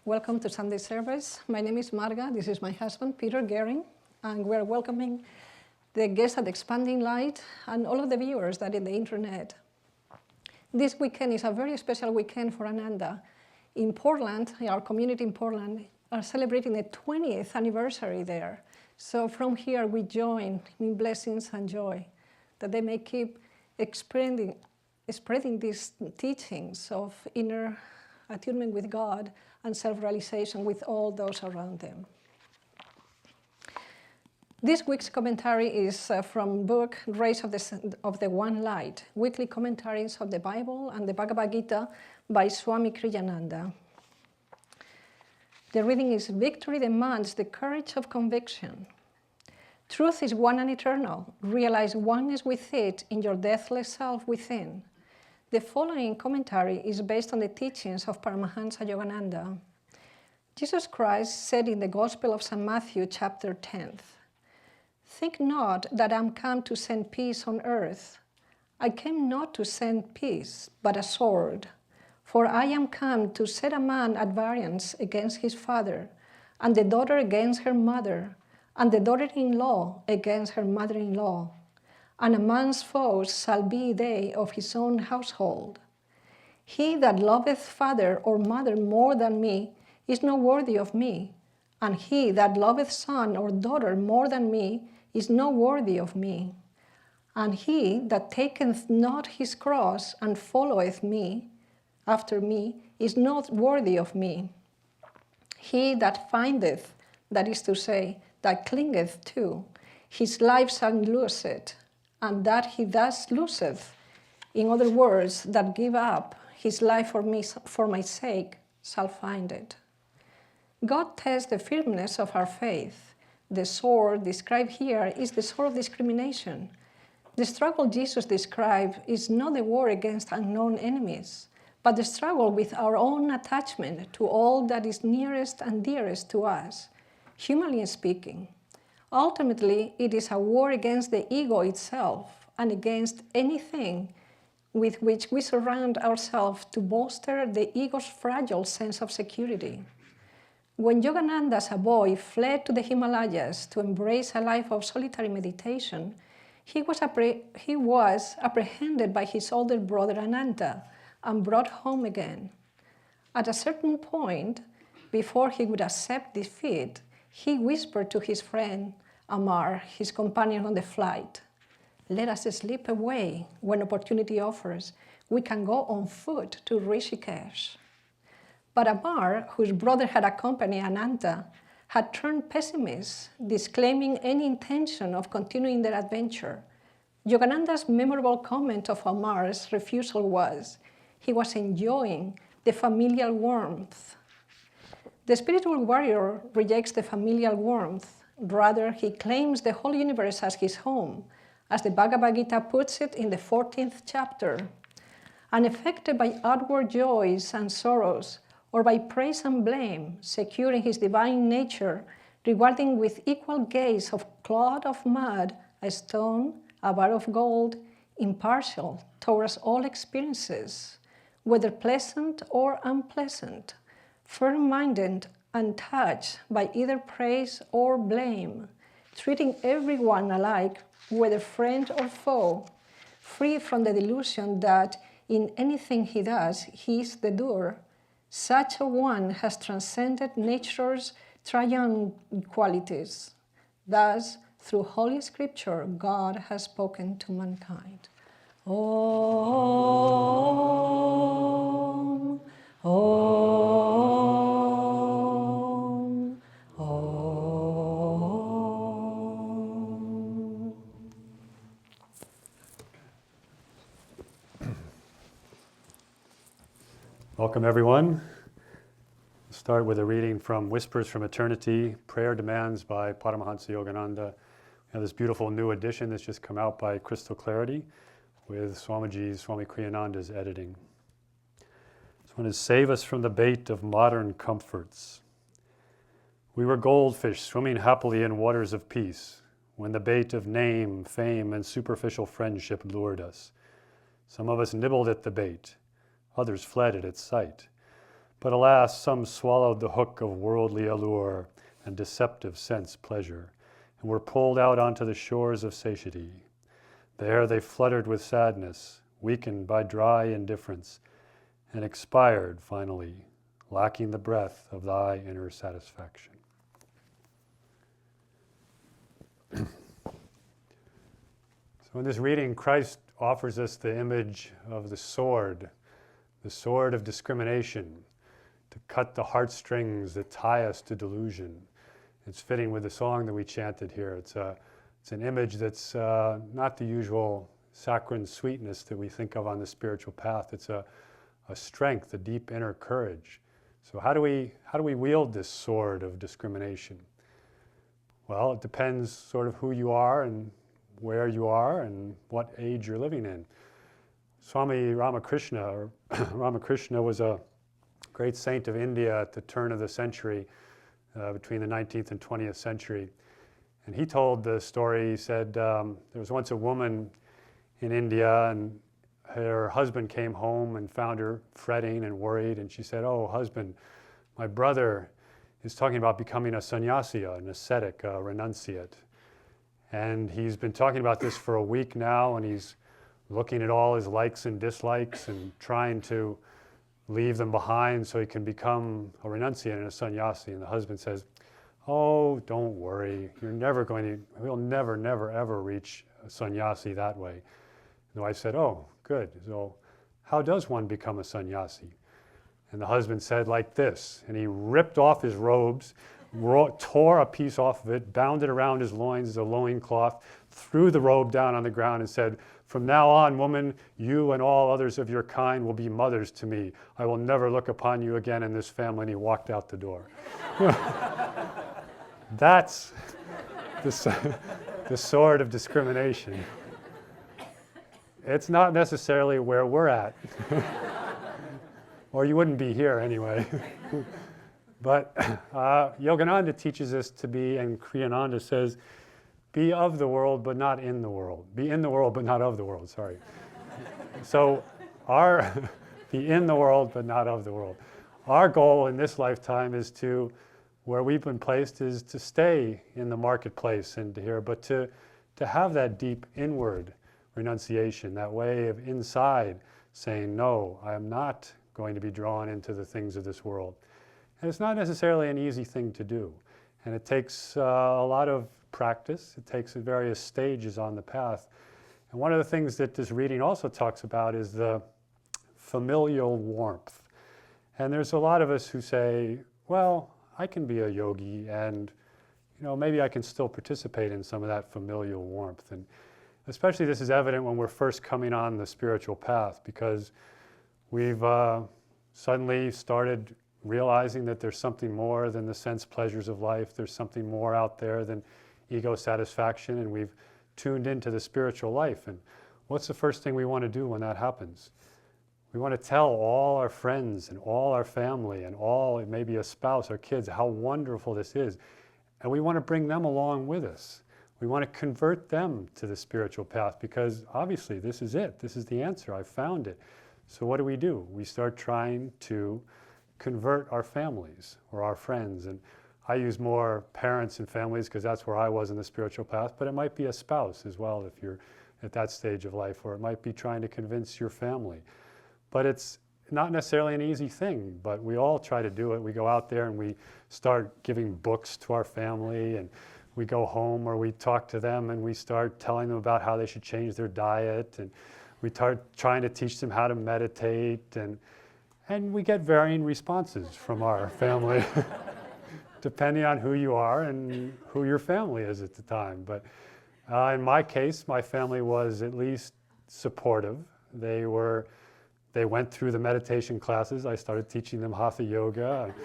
Welcome to Sunday service. My name is Marga. This is my husband, Peter Goering, and we're welcoming the guests at Expanding Light and all of the viewers that are in the internet. This weekend is a very special weekend for Ananda. In Portland, our community in Portland are celebrating the 20th anniversary there. So from here we join in blessings and joy that they may keep spreading these teachings of inner attunement with God and self-realization with all those around them. This week's commentary is from book Rays of the One Light, weekly commentaries of the Bible and the Bhagavad Gita by Swami Kriyananda. The reading is, Victory demands the courage of conviction. Truth is one and eternal. Realize oneness with it in your deathless self within. The following commentary is based on the teachings of Paramahansa Yogananda. Jesus Christ said in the Gospel of St. Matthew, chapter 10, Think not that I am come to send peace on earth. I came not to send peace, but a sword. For I am come to set a man at variance against his father, and the daughter against her mother, and the daughter-in-law against her mother-in-law. And a man's foes shall be they of his own household. He that loveth father or mother more than me is not worthy of me, and he that loveth son or daughter more than me is not worthy of me. And he that taketh not his cross and followeth me, after me, is not worthy of me. He that findeth, that is to say, that clingeth to, his life shall lose it, and that he thus loseth, in other words, that give up his life for me, for my sake, shall find it. God tests the firmness of our faith. The sword described here is the sword of discrimination. The struggle Jesus described is not the war against unknown enemies, but the struggle with our own attachment to all that is nearest and dearest to us, humanly speaking. Ultimately, it is a war against the ego itself and against anything with which we surround ourselves to bolster the ego's fragile sense of security. When Yogananda, as a boy, fled to the Himalayas to embrace a life of solitary meditation, he was apprehended by his older brother Ananta and brought home again. At a certain point, before he would accept defeat, he whispered to his friend Amar, his companion on the flight, let us slip away when opportunity offers. We can go on foot to Rishikesh. But Amar, whose brother had accompanied Ananta, had turned pessimist, disclaiming any intention of continuing their adventure. Yogananda's memorable comment of Amar's refusal was, he was enjoying the familial warmth. The spiritual warrior rejects the familial warmth. Rather, he claims the whole universe as his home, as the Bhagavad Gita puts it in the 14th chapter. Unaffected by outward joys and sorrows, or by praise and blame, secure in his divine nature, regarding with equal gaze of clod of mud, a stone, a bar of gold, impartial towards all experiences, whether pleasant or unpleasant, firm-minded, untouched by either praise or blame, treating everyone alike, whether friend or foe, free from the delusion that in anything he does, he is the doer. Such a one has transcended nature's triune qualities. Thus, through Holy Scripture, God has spoken to mankind. Om, Om, Om. Welcome, everyone. We'll start with a reading from Whispers from Eternity, Prayer Demands by Paramahansa Yogananda. We have this beautiful new edition that's just come out by Crystal Clarity with Swami Kriyananda's editing. This one is, Save us from the bait of modern comforts. We were goldfish swimming happily in waters of peace when the bait of name, fame, and superficial friendship lured us. Some of us nibbled at the bait. Others fled at its sight. But alas, some swallowed the hook of worldly allure and deceptive sense pleasure, and were pulled out onto the shores of satiety. There they fluttered with sadness, weakened by dry indifference, and expired finally, lacking the breath of thy inner satisfaction. So in this reading, Christ offers us the image of the sword of discrimination, to cut the heartstrings that tie us to delusion. It's fitting with the song that we chanted here. It's an image that's not the usual saccharine sweetness that we think of on the spiritual path. It's a strength, a deep inner courage. So how do we wield this sword of discrimination? Well, it depends sort of who you are and where you are and what age you're living in. Swami Ramakrishna was a great saint of India at the turn of the century, between the 19th and 20th century. And he told the story. He said there was once a woman in India, and her husband came home and found her fretting and worried, and she said, "Oh, husband, my brother is talking about becoming a sannyasi, an ascetic, a renunciate. And he's been talking about this for a week now, and he's looking at all his likes and dislikes and trying to leave them behind so he can become a renunciate and a sannyasi." And the husband says, "Oh, don't worry. We'll never, ever reach a sannyasi that way." And the wife said, "Oh, good. So how does one become a sannyasi?" And the husband said like this, and he ripped off his robes, tore a piece off of it, bound it around his loins as a loincloth, threw the robe down on the ground and said, "From now on, woman, you and all others of your kind will be mothers to me. I will never look upon you again in this family." And he walked out the door. That's the sword of discrimination. It's not necessarily where we're at. Or you wouldn't be here anyway. But Yogananda teaches us to be, and Kriyananda says, be of the world, but not in the world. Be in the world, but not of the world, sorry. So be in the world, but not of the world. Our goal in this lifetime is where we've been placed is to stay in the marketplace and here, but to have that deep inward renunciation, that way of inside saying, no, I am not going to be drawn into the things of this world. And it's not necessarily an easy thing to do. And it takes a lot of practice. It takes various stages on the path. And one of the things that this reading also talks about is the familial warmth. And there's a lot of us who say, well, I can be a yogi and maybe I can still participate in some of that familial warmth. And especially this is evident when we're first coming on the spiritual path, because we've suddenly started realizing that there's something more than the sense pleasures of life. There's something more out there than ego satisfaction, and we've tuned into the spiritual life. And what's the first thing we want to do when that happens? We want to tell all our friends and all our family and all, maybe a spouse, our kids, how wonderful this is. And we want to bring them along with us. We want to convert them to the spiritual path, because obviously this is it. This is the answer. I found it. So what do? We start trying to convert our families or our friends. And I use more parents and families because that's where I was in the spiritual path, but it might be a spouse as well if you're at that stage of life, or it might be trying to convince your family. But it's not necessarily an easy thing, but we all try to do it. We go out there and we start giving books to our family, and we go home or we talk to them and we start telling them about how they should change their diet, and we start trying to teach them how to meditate, and we get varying responses from our family, depending on who you are and who your family is at the time. But in my case, my family was at least supportive. They went through the meditation classes. I started teaching them hatha yoga.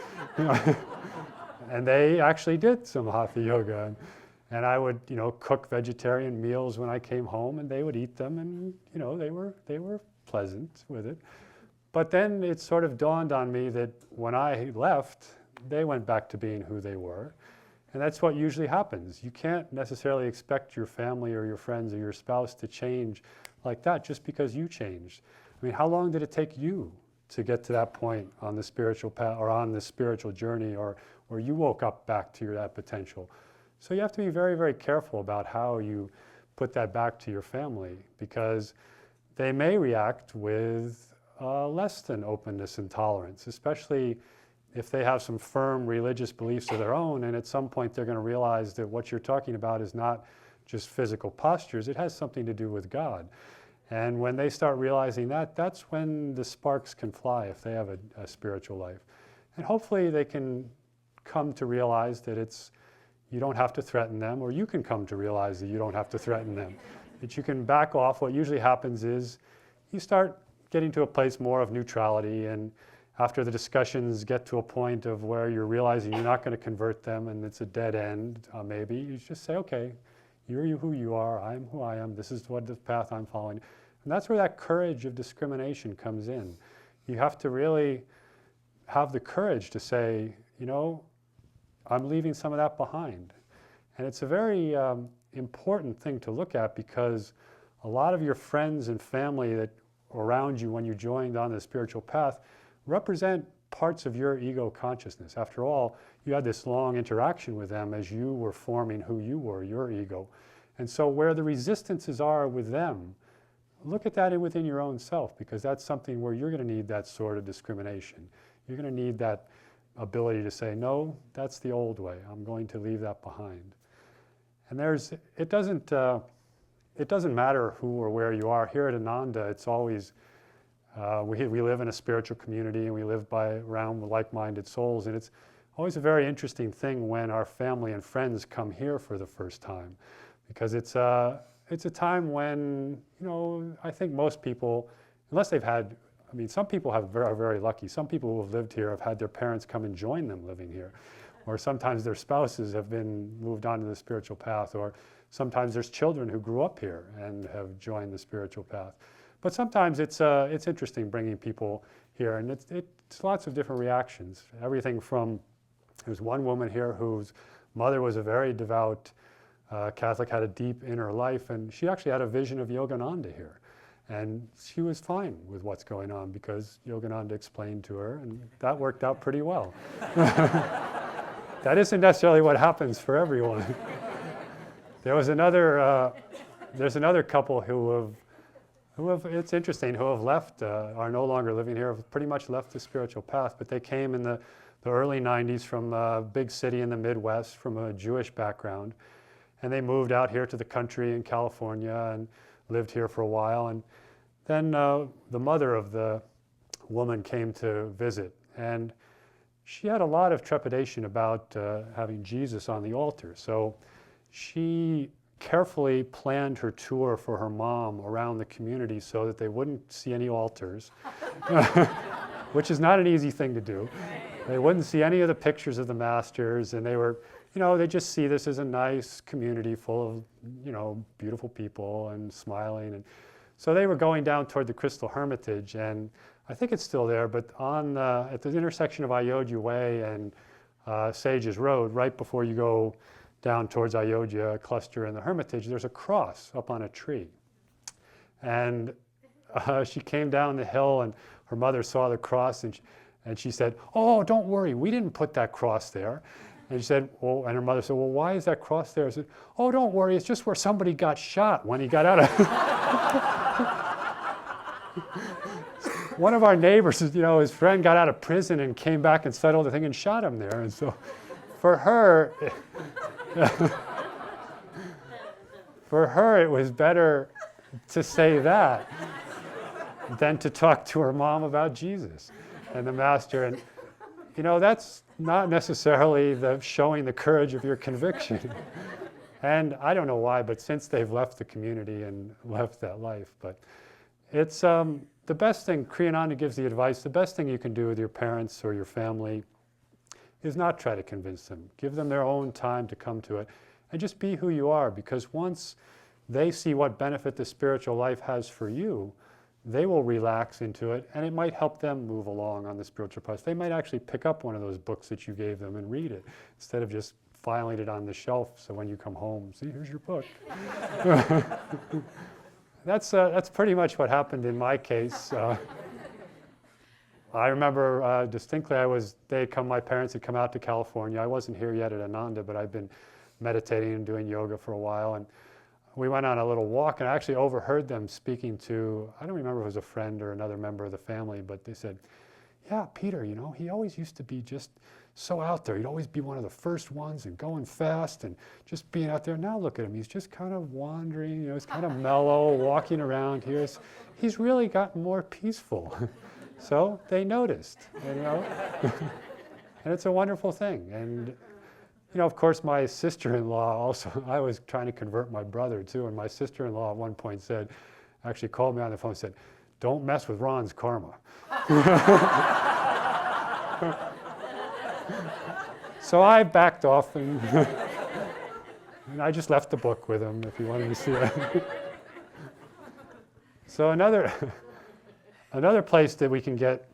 And they actually did some hatha yoga. And I would, cook vegetarian meals when I came home, and they would eat them, and, they were pleasant with it. But then it sort of dawned on me that when I left, they went back to being who they were. And that's what usually happens. You can't necessarily expect your family or your friends or your spouse to change like that just because you changed. I mean, how long did it take you to get to that point on the spiritual path or on the spiritual journey, or you woke up back to that potential. So you have to be very, very careful about how you put that back to your family, because they may react with less than openness and tolerance, especially if they have some firm religious beliefs of their own, and at some point they're going to realize that what you're talking about is not just physical postures, it has something to do with God. And when they start realizing that, that's when the sparks can fly if they have a spiritual life. And hopefully they can come to realize that you don't have to threaten them, or you can come to realize that you don't have to threaten them. That you can back off. What usually happens is you start getting to a place more of neutrality, and after the discussions get to a point of where you're realizing you're not going to convert them and it's a dead end, maybe, you just say, okay, you're who you are, I'm who I am, this is what the path I'm following. And that's where that courage of discrimination comes in. You have to really have the courage to say, you know, I'm leaving some of that behind. And it's a very important thing to look at, because a lot of your friends and family that are around you when you joined on the spiritual path represent parts of your ego consciousness. After all, you had this long interaction with them as you were forming who you were, your ego. And so where the resistances are with them, look at that within your own self, because that's something where you're going to need that sort of discrimination. You're going to need that ability to say, no, that's the old way. I'm going to leave that behind. And it doesn't matter who or where you are. Here at Ananda, it's always, we live in a spiritual community, and we live around like-minded souls, and it's always a very interesting thing when our family and friends come here for the first time, because it's a time when, you know, I think most people, unless they've had, I mean, some people are very lucky. Some people who have lived here have had their parents come and join them living here. Or sometimes their spouses have been moved on to the spiritual path, or sometimes there's children who grew up here and have joined the spiritual path. But sometimes it's interesting bringing people here, and it's lots of different reactions. Everything from, there's one woman here whose mother was a very devout Catholic, had a deep inner life, and she actually had a vision of Yogananda here. And she was fine with what's going on because Yogananda explained to her, and that worked out pretty well. That isn't necessarily what happens for everyone. There's another couple who have, it's interesting, who have left, are no longer living here, have pretty much left the spiritual path, but they came in the early 90s from a big city in the Midwest, from a Jewish background, and they moved out here to the country in California and lived here for a while. And then the mother of the woman came to visit, and she had a lot of trepidation about having Jesus on the altar. So she carefully planned her tour for her mom around the community so that they wouldn't see any altars, which is not an easy thing to do. They wouldn't see any of the pictures of the masters, and they were, you know, they just see this as a nice community full of, you know, beautiful people and smiling. And so they were going down toward the Crystal Hermitage, and I think it's still there, but at the intersection of Ayodhya Way and Sages Road, right before you go down towards Ayodhya Cluster and the Hermitage, there's a cross up on a tree. And she came down the hill, and her mother saw the cross, and she said, "Oh, don't worry, we didn't put that cross there." And she said, "Oh," and her mother said, "Well, why is that cross there?" I said, "Oh, don't worry, it's just where somebody got shot when he got out of..." One of our neighbors, you know, his friend got out of prison and came back and settled the thing and shot him there. And so for her, it was better to say that than to talk to her mom about Jesus and the Master. And, you know, that's not necessarily showing the courage of your conviction. And I don't know why, but since they've left the community and left that life, but it's the best thing, Kriyananda gives the advice, the best thing you can do with your parents or your family is not try to convince them. Give them their own time to come to it, and just be who you are, because once they see what benefit the spiritual life has for you, they will relax into it, and it might help them move along on the spiritual path. They might actually pick up one of those books that you gave them and read it, instead of just filing it on the shelf so when you come home, see, here's your book. That's pretty much what happened in my case. I remember distinctly, my parents had come out to California. I wasn't here yet at Ananda, but I'd been meditating and doing yoga for a while. And we went on a little walk, and I actually overheard them speaking to, I don't remember if it was a friend or another member of the family, but they said, yeah, Peter, he always used to be just so out there. He'd always be one of the first ones and going fast and just being out there. Now look at him. He's just kind of wandering, he's kind of mellow, walking around here. He's really gotten more peaceful. So they noticed, and it's a wonderful thing. And, of course, my sister-in-law also, I was trying to convert my brother too, and my sister-in-law at one point actually called me on the phone and said, don't mess with Ron's karma. So I backed off and I just left the book with him if he wanted to see it. So another place that we can get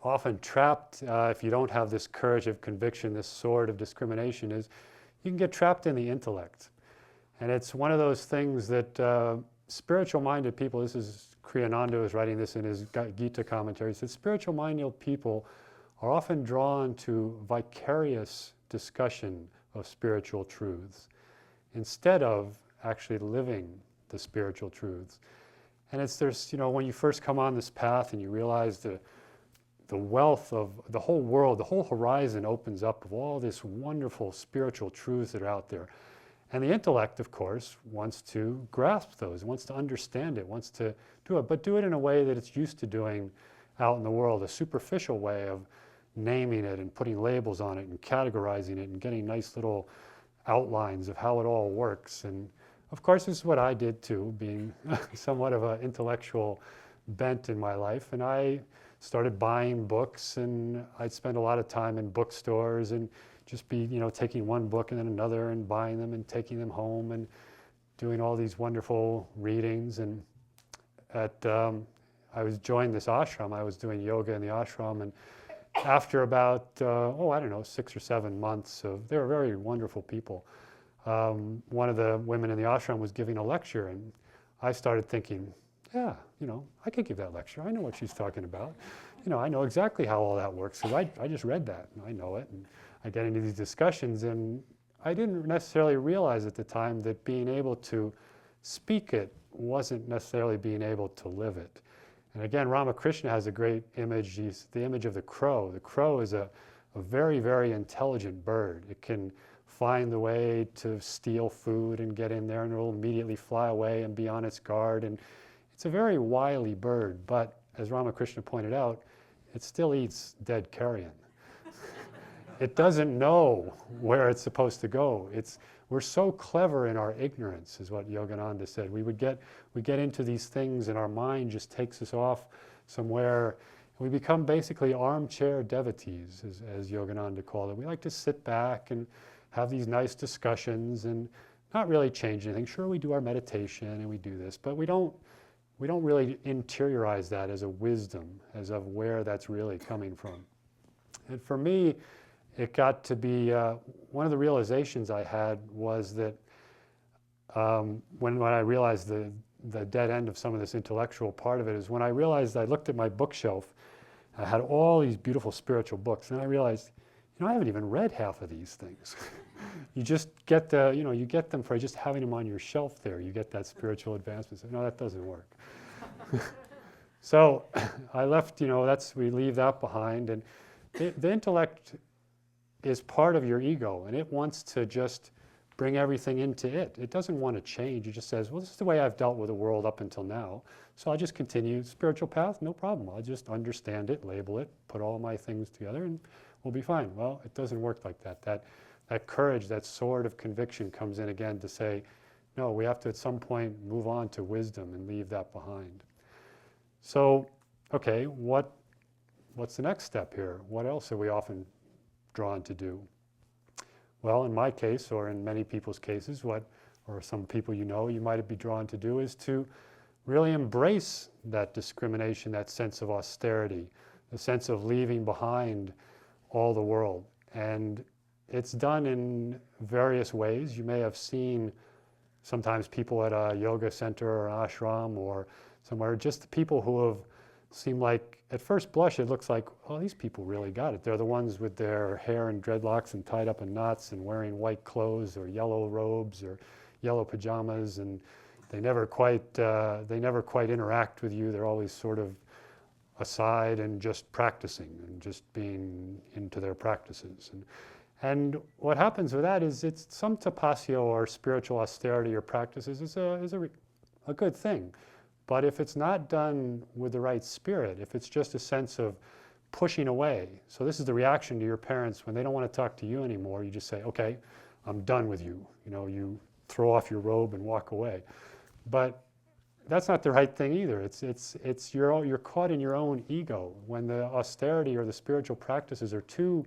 often trapped if you don't have this courage of conviction, this sword of discrimination, is you can get trapped in the intellect. And it's one of those things that spiritual-minded people, this is Kriyananda is writing this in his Gita commentary, he said spiritual-minded people are often drawn to vicarious discussion of spiritual truths instead of actually living the spiritual truths. And when you first come on this path and you realize the wealth of the whole world, the whole horizon opens up of all this wonderful spiritual truths that are out there. And the intellect, of course, wants to grasp those, wants to understand it, wants to do it, but do it in a way that it's used to doing out in the world, a superficial way of naming it and putting labels on it and categorizing it and getting nice little outlines of how it all works. And of course, this is what I did too, being somewhat of an intellectual bent in my life. And I started buying books, and I'd spend a lot of time in bookstores and just be, taking one book and then another and buying them and taking them home and doing all these wonderful readings. And I joined this ashram. I was doing yoga in the ashram, and after about, 6 or 7 months they were very wonderful people. One of the women in the ashram was giving a lecture, and I started thinking, yeah, I could give that lecture. I know what she's talking about. I know exactly how all that works, because I just read that, and I know it. And I get into these discussions, and I didn't necessarily realize at the time that being able to speak it wasn't necessarily being able to live it. And again, Ramakrishna has a great image, the image of the crow. The crow is a very, very intelligent bird. It can find the way to steal food and get in there, and it will immediately fly away and be on its guard. And it's a very wily bird, but as Ramakrishna pointed out, it still eats dead carrion. It doesn't know where it's supposed to go. We're so clever in our ignorance, is what Yogananda said. We get into these things, and our mind just takes us off somewhere. We become basically armchair devotees, as Yogananda called it. We like to sit back and have these nice discussions and not really change anything. Sure, we do our meditation and we do this, but we don't really interiorize that as a wisdom, as of where that's really coming from. And for me, it got to be, one of the realizations I had was that when I realized the dead end of some of this intellectual part of it is when I realized, I looked at my bookshelf, I had all these beautiful spiritual books, and I realized, I haven't even read half of these things. You just get you get them for just having them on your shelf there. You get that spiritual advancement. So, no, that doesn't work. So I left, we leave that behind. And the intellect is part of your ego, and it wants to just bring everything into it. It doesn't want to change. It just says, well, this is the way I've dealt with the world up until now, so I'll just continue. Spiritual path, no problem. I'll just understand it, label it, put all my things together, and we'll be fine. Well, it doesn't work like that. That courage, that sword of conviction comes in again to say, no, we have to at some point move on to wisdom and leave that behind. So, okay, what's the next step here? What else are we often drawn to do? Well, in my case, or in many people's cases, or some people you might be drawn to do is to really embrace that discrimination, that sense of austerity, the sense of leaving behind all the world. And it's done in various ways. You may have seen sometimes people at a yoga center or an ashram or somewhere, just the people who have seem like, at first blush, it looks like, oh, these people really got it. They're the ones with their hair and dreadlocks and tied up in knots and wearing white clothes or yellow robes or yellow pajamas, and they never quite interact with you. They're always sort of aside and just practicing and just being into their practices. And what happens with that is it's some tapasya or spiritual austerity or practices is a good thing. But if it's not done with the right spirit, if it's just a sense of pushing away, so this is the reaction to your parents when they don't want to talk to you anymore, you just say, okay, I'm done with you. You know, you throw off your robe and walk away. But that's not the right thing either. It's you're caught in your own ego. When the austerity or the spiritual practices are too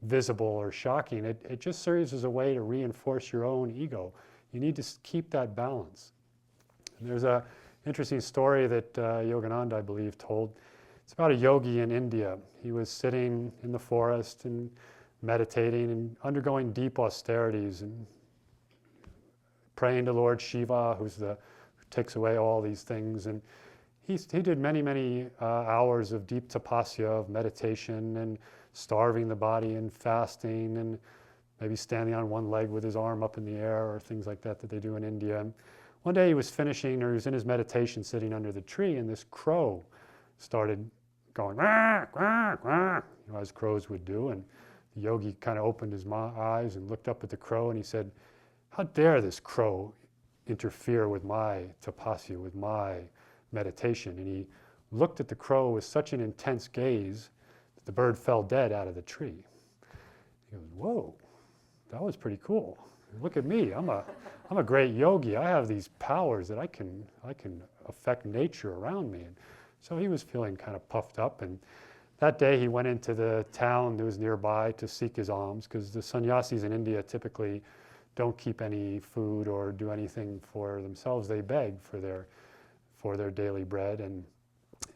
visible or shocking, it just serves as a way to reinforce your own ego. You need to keep that balance. And there's a interesting story that Yogananda, I believe, told. It's about a yogi in India. He was sitting in the forest and meditating and undergoing deep austerities and praying to Lord Shiva, who takes away all these things. And he did many hours of deep tapasya, of meditation and starving the body and fasting and maybe standing on one leg with his arm up in the air or things like that they do in India. And one day he was finishing, or he was in his meditation sitting under the tree, and this crow started going, quack, quack, quack, you know, as crows would do. And the yogi kind of opened his eyes and looked up at the crow, and he said, how dare this crow interfere with my tapasya, with my meditation? And he looked at the crow with such an intense gaze that the bird fell dead out of the tree. He goes, whoa, that was pretty cool. Look at me, I'm a great yogi. I have these powers that I can affect nature around me. And so he was feeling kind of puffed up. And that day he went into the town that was nearby to seek his alms, because the sannyasis in India typically don't keep any food or do anything for themselves. They beg for their daily bread. And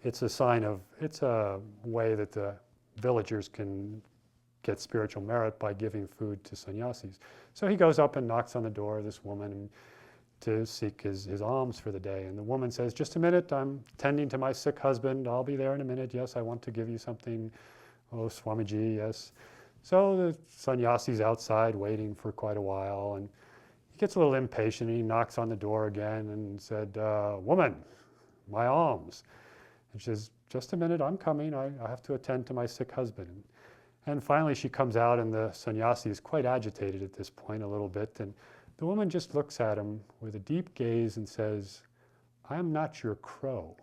it's a way that the villagers can get spiritual merit by giving food to sannyasis. So he goes up and knocks on the door of this woman to seek his alms for the day. And the woman says, just a minute, I'm tending to my sick husband. I'll be there in a minute. Yes, I want to give you something. Oh, Swamiji, yes. So the sannyasi's outside waiting for quite a while, and he gets a little impatient, and he knocks on the door again and said, woman, my alms. And she says, just a minute, I'm coming. I have to attend to my sick husband. And finally she comes out, and the sannyasi is quite agitated at this point a little bit, and the woman just looks at him with a deep gaze and says, I am not your crow.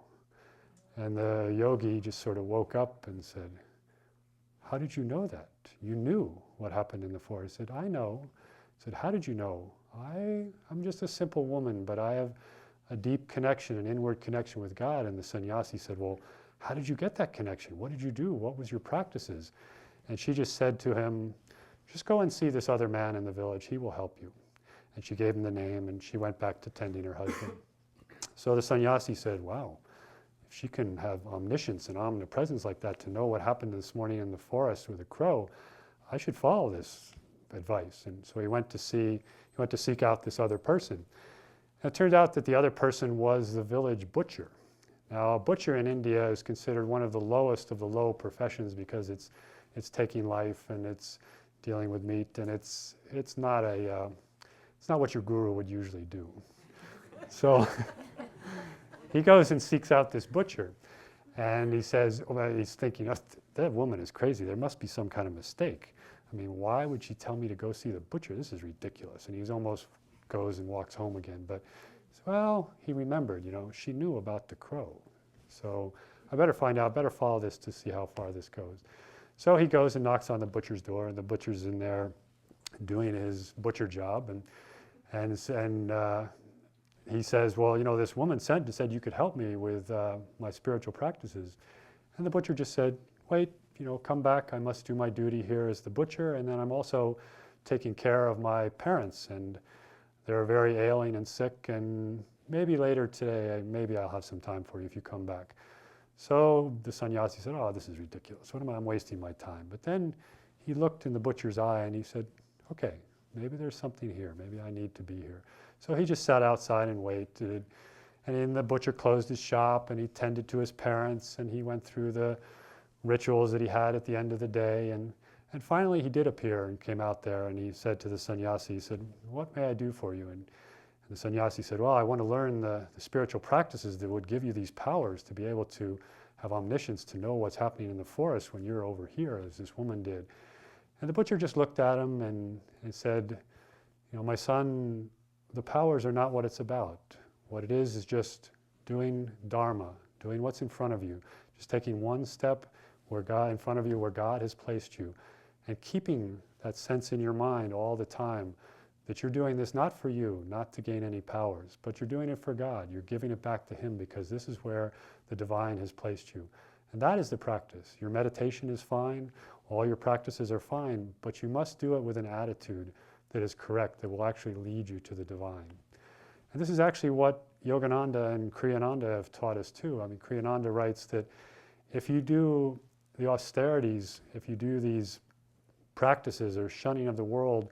And the yogi just sort of woke up and said, how did you know that? You knew what happened in the forest. He said, I know. He said, how did you know? I'm just a simple woman, but I have a deep connection, an inward connection with God. And the sannyasi said, well, how did you get that connection? What did you do? What was your practices? And she just said to him, just go and see this other man in the village. He will help you. And she gave him the name, and she went back to tending her husband. So the sannyasi said, wow, if she can have omniscience and omnipresence like that to know what happened this morning in the forest with a crow, I should follow this advice. And so he went to seek out this other person. And it turned out that the other person was the village butcher. Now, a butcher in India is considered one of the lowest of the low professions, because it's taking life and it's dealing with meat, and it's not what your guru would usually do. So he goes and seeks out this butcher, and he says, well, he's thinking, oh, that woman is crazy. There must be some kind of mistake. I mean, why would she tell me to go see the butcher? This is ridiculous. And he almost goes and walks home again. But, well, he remembered, she knew about the crow. So I better find out, better follow this to see how far this goes. So he goes and knocks on the butcher's door, and the butcher's in there doing his butcher job. And he says, well, this woman said you could help me with my spiritual practices. And the butcher just said, wait, come back. I must do my duty here as the butcher. And then I'm also taking care of my parents, and they're very ailing and sick. And maybe later today, maybe I'll have some time for you if you come back. So the sannyasi said, oh, this is ridiculous. I'm wasting my time. But then he looked in the butcher's eye and he said, okay, maybe there's something here. Maybe I need to be here. So he just sat outside and waited. And then the butcher closed his shop and he tended to his parents and he went through the rituals that he had at the end of the day. And finally he did appear and came out there and he said to the sannyasi, he said, "What may I do for you?" And the sannyasi said, "Well, I want to learn the spiritual practices that would give you these powers to be able to have omniscience, to know what's happening in the forest when you're over here, as this woman did." And the butcher just looked at him and said, "You know, my son, the powers are not what it's about. What it is just doing dharma, doing what's in front of you, just taking one step where God, in front of you, where God has placed you, and keeping that sense in your mind all the time that you're doing this not for you, not to gain any powers, but you're doing it for God. You're giving it back to Him because this is where the divine has placed you." And that is the practice. Your meditation is fine, all your practices are fine, but you must do it with an attitude that is correct, that will actually lead you to the divine. And this is actually what Yogananda and Kriyananda have taught us too. I mean, Kriyananda writes that if you do the austerities, if you do these practices or shunning of the world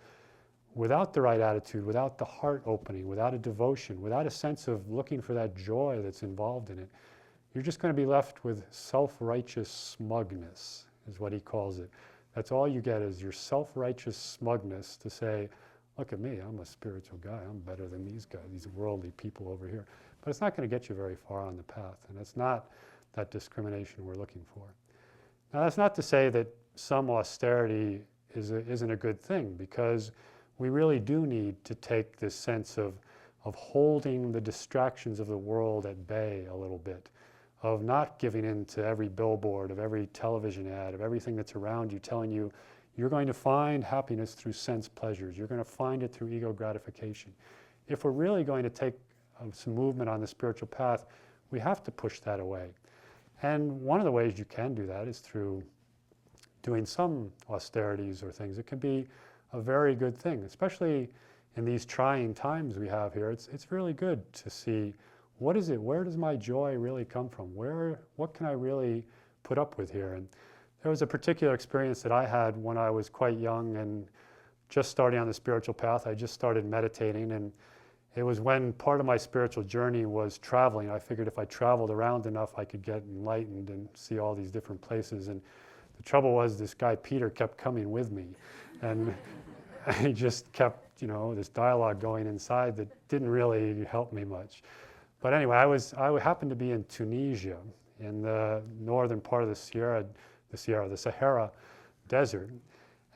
without the right attitude, without the heart opening, without a devotion, without a sense of looking for that joy that's involved in it, you're just going to be left with self-righteous smugness, is what he calls it. That's all you get, is your self-righteous smugness to say, "Look at me, I'm a spiritual guy, I'm better than these guys, these worldly people over here." But it's not going to get you very far on the path, and it's not that discrimination we're looking for. Now, that's not to say that some austerity isn't a good thing, because we really do need to take this sense of holding the distractions of the world at bay a little bit, of not giving in to every billboard, of every television ad, of everything that's around you telling you you're going to find happiness through sense pleasures, you're going to find it through ego gratification. If we're really going to take some movement on the spiritual path, we have to push that away. And one of the ways you can do that is through doing some austerities or things. It can be a very good thing, especially in these trying times we have here. It's really good to see, what is it, where does my joy really come from? What can I really put up with here? And there was a particular experience that I had when I was quite young and just starting on the spiritual path. I just started meditating, and it was when part of my spiritual journey was traveling. I figured if I traveled around enough, I could get enlightened and see all these different places. And the trouble was, this guy Peter kept coming with me, and he just kept, this dialogue going inside that didn't really help me much. But anyway, I happened to be in Tunisia, in the northern part of the Sahara Desert.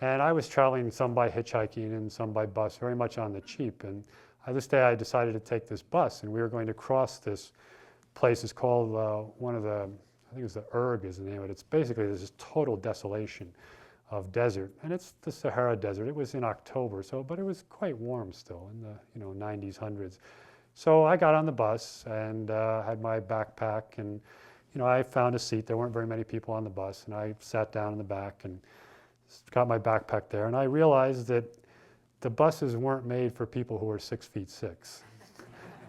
And I was traveling, some by hitchhiking and some by bus, very much on the cheap. And this day I decided to take this bus, and we were going to cross this place. It's called I think it was the Urg is the name of it. It's basically, there's this total desolation of desert. And it's the Sahara Desert. It was in October, but it was quite warm still in the 90s, 100s. So I got on the bus and had my backpack, and I found a seat. There weren't very many people on the bus, and I sat down in the back and got my backpack there. And I realized that the buses weren't made for people who were 6'6".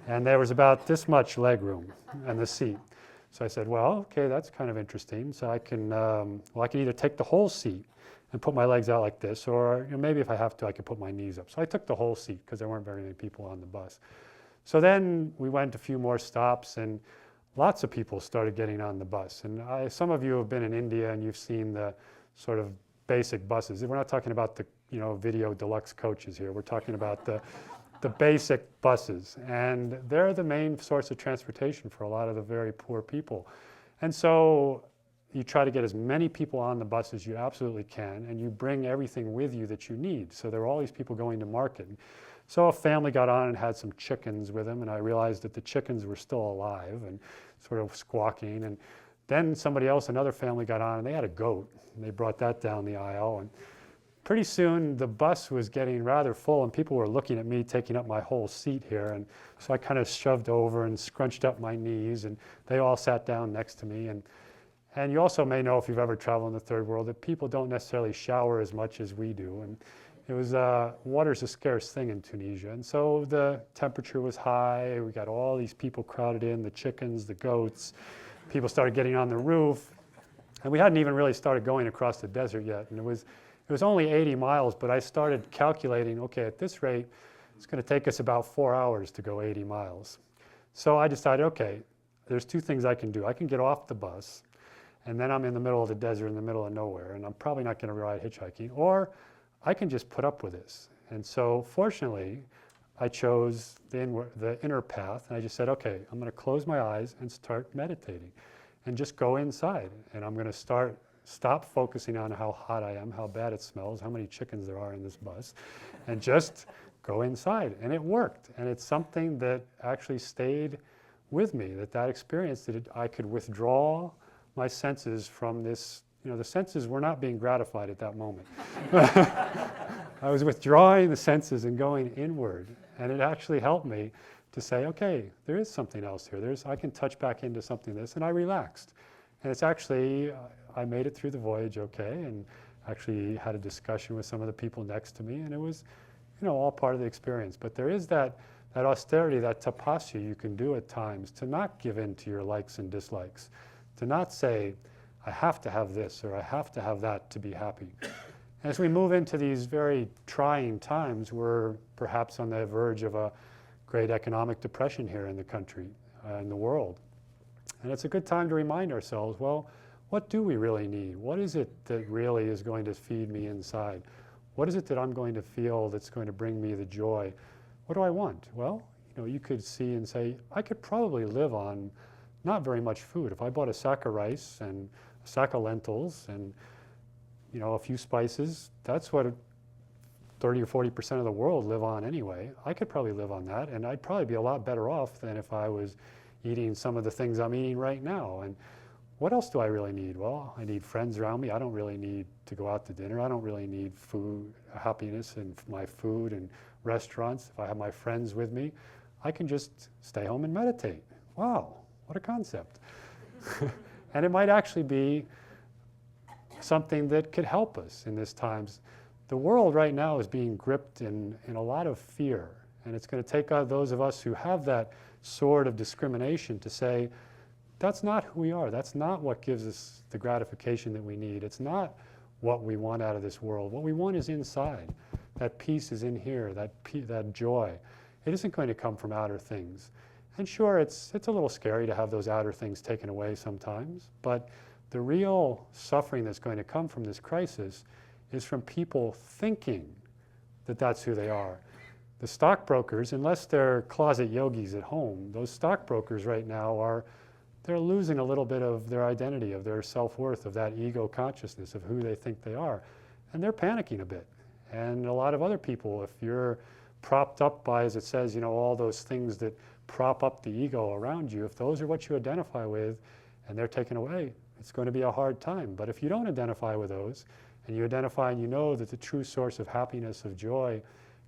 And there was about this much leg room in the seat. So I said, well, okay, that's kind of interesting. So I can either take the whole seat and put my legs out like this, or maybe if I have to, I could put my knees up. So I took the whole seat because there weren't very many people on the bus. So then we went a few more stops, and lots of people started getting on the bus. And some of you have been in India and you've seen the sort of basic buses. We're not talking about the video deluxe coaches here. We're talking about the basic buses. And they're the main source of transportation for a lot of the very poor people. And so you try to get as many people on the bus as you absolutely can, and you bring everything with you that you need. So there were all these people going to market. So a family got on and had some chickens with them, and I realized that the chickens were still alive and sort of squawking. And then somebody else, another family got on, and they had a goat, and they brought that down the aisle. And pretty soon the bus was getting rather full, and people were looking at me taking up my whole seat here. And so I kind of shoved over and scrunched up my knees, and they all sat down next to me. And you also may know, if you've ever traveled in the third world, that people don't necessarily shower as much as we do. And it was, water's a scarce thing in Tunisia. And so the temperature was high. We got all these people crowded in, the chickens, the goats. People started getting on the roof. And we hadn't even really started going across the desert yet. And it was only 80 miles, but I started calculating, okay, at this rate, it's going to take us about 4 hours to go 80 miles. So I decided, okay, there's two things I can do. I can get off the bus, and then I'm in the middle of the desert, in the middle of nowhere, and I'm probably not going to ride hitchhiking, or I can just put up with this. And so fortunately, I chose the inner path, and I just said, okay, I'm going to close my eyes and start meditating and just go inside. And I'm going to stop focusing on how hot I am, how bad it smells, how many chickens there are in this bus, and just go inside. And it worked. And it's something that actually stayed with me, that experience, that I could withdraw my senses from this. The senses were not being gratified at that moment. I was withdrawing the senses and going inward. And it actually helped me to say, okay, there is something else here. I can touch back into something this, and I relaxed. And it's actually, I made it through the voyage okay, and actually had a discussion with some of the people next to me, and it was, all part of the experience. But there is that austerity, that tapasya you can do at times, to not give in to your likes and dislikes, to not say, I have to have this or I have to have that to be happy. As we move into these very trying times, we're perhaps on the verge of a great economic depression here in the country, in the world. And it's a good time to remind ourselves, well, what do we really need? What is it that really is going to feed me inside? What is it that I'm going to feel that's going to bring me the joy? What do I want? Well, you could see and say, I could probably live on not very much food. If I bought a sack of rice and a sack of lentils and a few spices, that's what 30 or 40% of the world live on anyway. I could probably live on that, and I'd probably be a lot better off than if I was eating some of the things I'm eating right now. And what else do I really need? Well, I need friends around me. I don't really need to go out to dinner. I don't really need food, happiness in my food and restaurants. If I have my friends with me, I can just stay home and meditate. Wow, what a concept. And it might actually be something that could help us in these times. The world right now is being gripped in a lot of fear, and it's going to take those of us who have that sword of discrimination to say, that's not who we are. That's not what gives us the gratification that we need. It's not what we want out of this world. What we want is inside. That peace is in here, that joy. It isn't going to come from outer things. And sure, it's a little scary to have those outer things taken away sometimes, but the real suffering that's going to come from this crisis is from people thinking that that's who they are. The stockbrokers, unless they're closet yogis at home, those stockbrokers right now they're losing a little bit of their identity, of their self-worth, of that ego consciousness of who they think they are. And they're panicking a bit. And a lot of other people, if you're propped up by, as it says, all those things that prop up the ego around you, if those are what you identify with and they're taken away, it's going to be a hard time. But if you don't identify with those, and you identify and you know that the true source of happiness, of joy,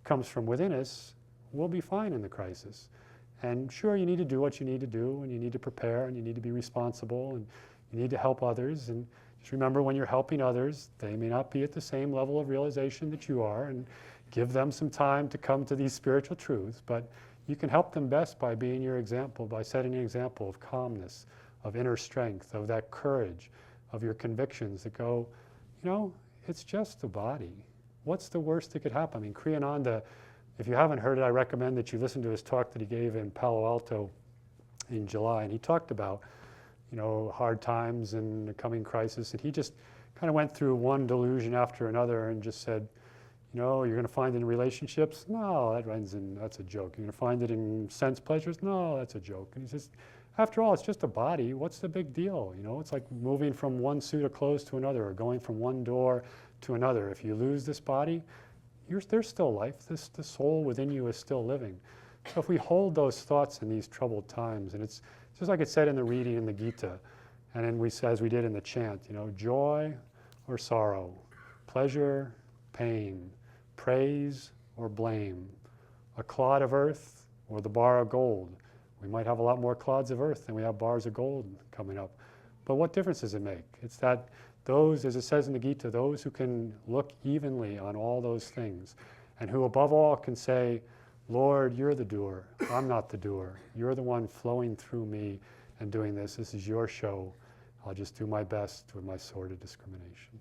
comes from within us, we'll be fine in the crisis. And sure, you need to do what you need to do, and you need to prepare, and you need to be responsible, and you need to help others. And just remember, when you're helping others, they may not be at the same level of realization that you are, and give them some time to come to these spiritual truths. But you can help them best by being your example, by setting an example of calmness, of inner strength, of that courage, of your convictions that go, it's just a body. What's the worst that could happen? I mean, Kriyananda, if you haven't heard it, I recommend that you listen to his talk that he gave in Palo Alto in July. And he talked about, hard times and the coming crisis. And he just kind of went through one delusion after another and just said, you're going to find it in relationships? No, that's a joke. You're going to find it in sense pleasures? No, that's a joke. And he says, after all, it's just a body. What's the big deal? It's like moving from one suit of clothes to another, or going from one door to another. If you lose this body, there's still life. The soul within you is still living. So if we hold those thoughts in these troubled times, and it's just like it said in the reading in the Gita, and then as we did in the chant, joy or sorrow, pleasure, pain, praise or blame, a clod of earth or the bar of gold. We might have a lot more clods of earth than we have bars of gold coming up. But what difference does it make? It's that those, as it says in the Gita, those who can look evenly on all those things, and who above all can say, Lord, you're the doer, I'm not the doer. You're the one flowing through me and doing this. This is your show. I'll just do my best with my sword of discrimination.